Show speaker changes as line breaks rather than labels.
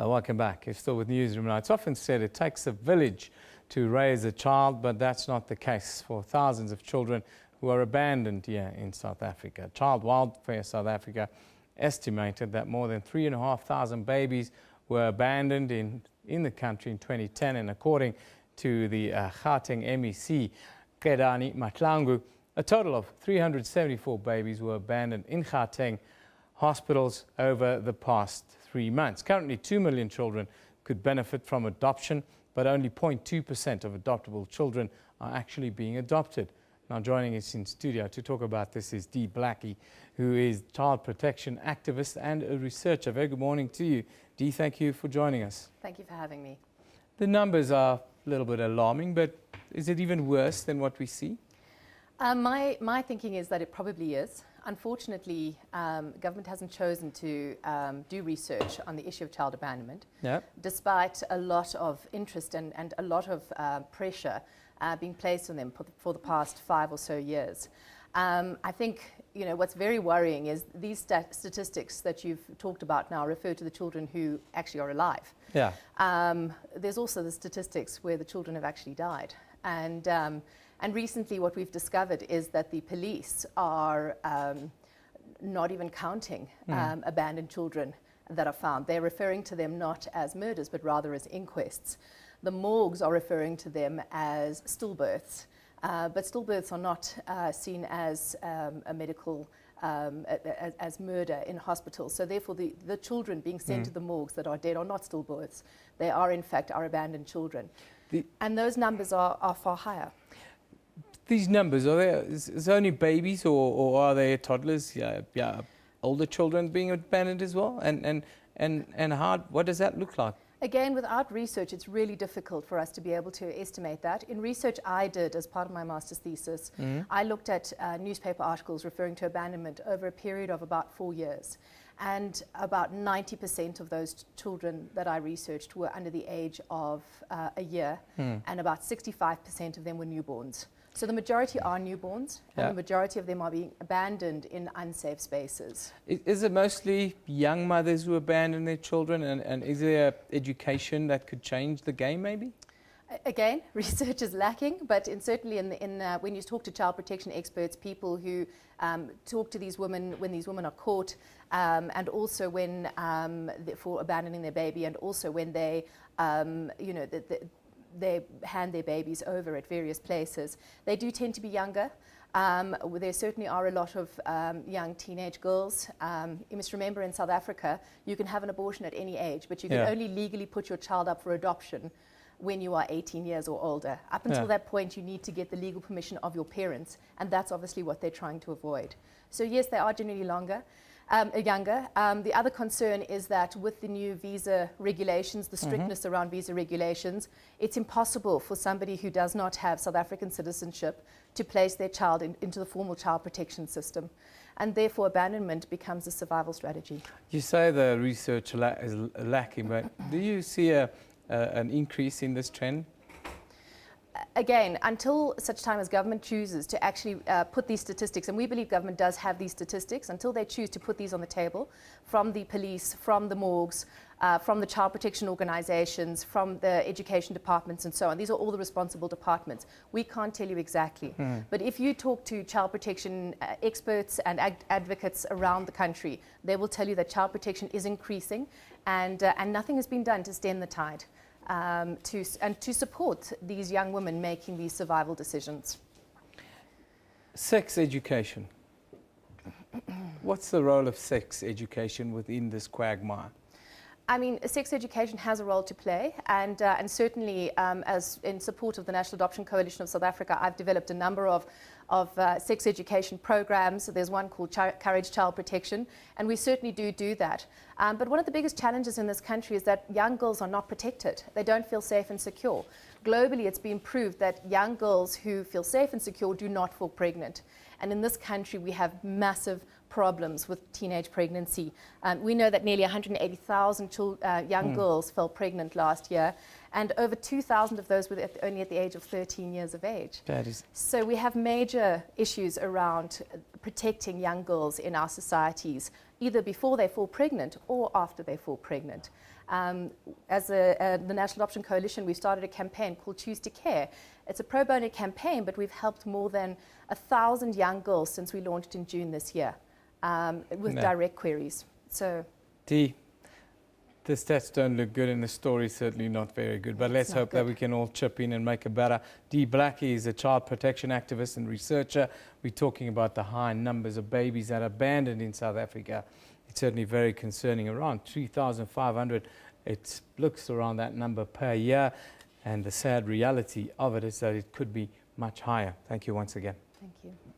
Welcome back. You're still with Newsroom. Now, it's often said it takes a village to raise a child, but that's not the case for thousands of children who are abandoned here in South Africa. Child Welfare South Africa estimated that more than 3,500 babies were abandoned in the country in 2010, and according to the Gauteng MEC, Kedani Matlangu, a total of 374 babies were abandoned in Gauteng hospitals over the past 3 months. Currently, 2 million children could benefit from adoption, but only 0.2% of adoptable children are actually being adopted. Now, joining us in studio to talk about this is Dee Blackie, who is child protection activist and a researcher. Very good morning to you. Dee, thank you for joining us.
Thank you for having me.
The numbers are a little bit alarming, but is it even worse than what we see?
My thinking is that it probably is. Unfortunately, government hasn't chosen to do research on the issue of child abandonment, despite a lot of interest and a lot of pressure being placed on them for the past 5 or so years. I think, you know, what's very worrying is these statistics that you've talked about now refer to the children who actually are alive.
Yeah.
There's also the statistics where the children have actually died. And recently what we've discovered is that the police are not even counting abandoned children that are found. They're referring to them not as murders, but rather as inquests. The morgues are referring to them as stillbirths, but stillbirths are not seen as a medical, as murder in hospitals. So therefore the children being sent to the morgues that are dead are not stillbirths. They are in fact our abandoned children. And those numbers are far higher.
These numbers, are they is only babies or are they toddlers, older children being abandoned as well? And what does that look like?
Again, without research, it's really difficult for us to be able to estimate that. In research I did as part of my master's thesis, I looked at newspaper articles referring to abandonment over a period of about 4 years. And about 90% of those children that I researched were under the age of a year, and about 65% of them were newborns. So the majority are newborns, and the majority of them are being abandoned in unsafe spaces.
Is it mostly young mothers who abandon their children, and is there education that could change the game maybe?
Again, research is lacking, but certainly when you talk to child protection experts, people who talk to these women when these women are caught, and also when for abandoning their baby, and also when they, they hand their babies over at various places, they do tend to be younger. There certainly are a lot of young teenage girls. You must remember, in South Africa, you can have an abortion at any age, but you can only legally put your child up for adoption when you are 18 years or older. Up until that point, you need to get the legal permission of your parents, and that's obviously what they're trying to avoid. So yes, they are generally younger. The other concern is that with the new visa regulations, the strictness around visa regulations, it's impossible for somebody who does not have South African citizenship to place their child into the formal child protection system. And therefore, abandonment becomes a survival strategy.
You say the research is lacking, but do you see an increase in this trend?
Again, until such time as government chooses to actually put these statistics, and we believe government does have these statistics, until they choose to put these on the table from the police, from the morgues, from the child protection organizations, from the education departments and so on. These are all the responsible departments. We can't tell you exactly. But if you talk to child protection experts and advocates around the country, they will tell you that child protection is increasing, and nothing has been done to stem the tide. To support these young women making these survival decisions.
Sex education. What's the role of sex education within this quagmire?
I mean, sex education has a role to play, and certainly as in support of the National Adoption Coalition of South Africa, I've developed a number of sex education programs. There's one called Courage Child Protection, and we certainly do that. But one of the biggest challenges in this country is that young girls are not protected. They don't feel safe and secure. Globally, it's been proved that young girls who feel safe and secure do not fall pregnant. And in this country, we have massive problems with teenage pregnancy. We know that nearly 180,000 young girls fell pregnant last year, and over 2,000 of those were only at the age of 13 years of age. So we have major issues around protecting young girls in our societies, either before they fall pregnant or after they fall pregnant. As the National Adoption Coalition, we've started a campaign called Choose to Care. It's a pro bono campaign, but we've helped more than 1,000 young girls since we launched in June this year with direct queries. So,
Dee, the stats don't look good and the story's certainly not very good, but let's hope that we can all chip in and make it better. Dee Blackie is a child protection activist and researcher. We're talking about the high numbers of babies that are abandoned in South Africa. It's certainly very concerning. Around 3,500, it looks around that number per year, and the sad reality of it is that it could be much higher. Thank you once again.
thank you.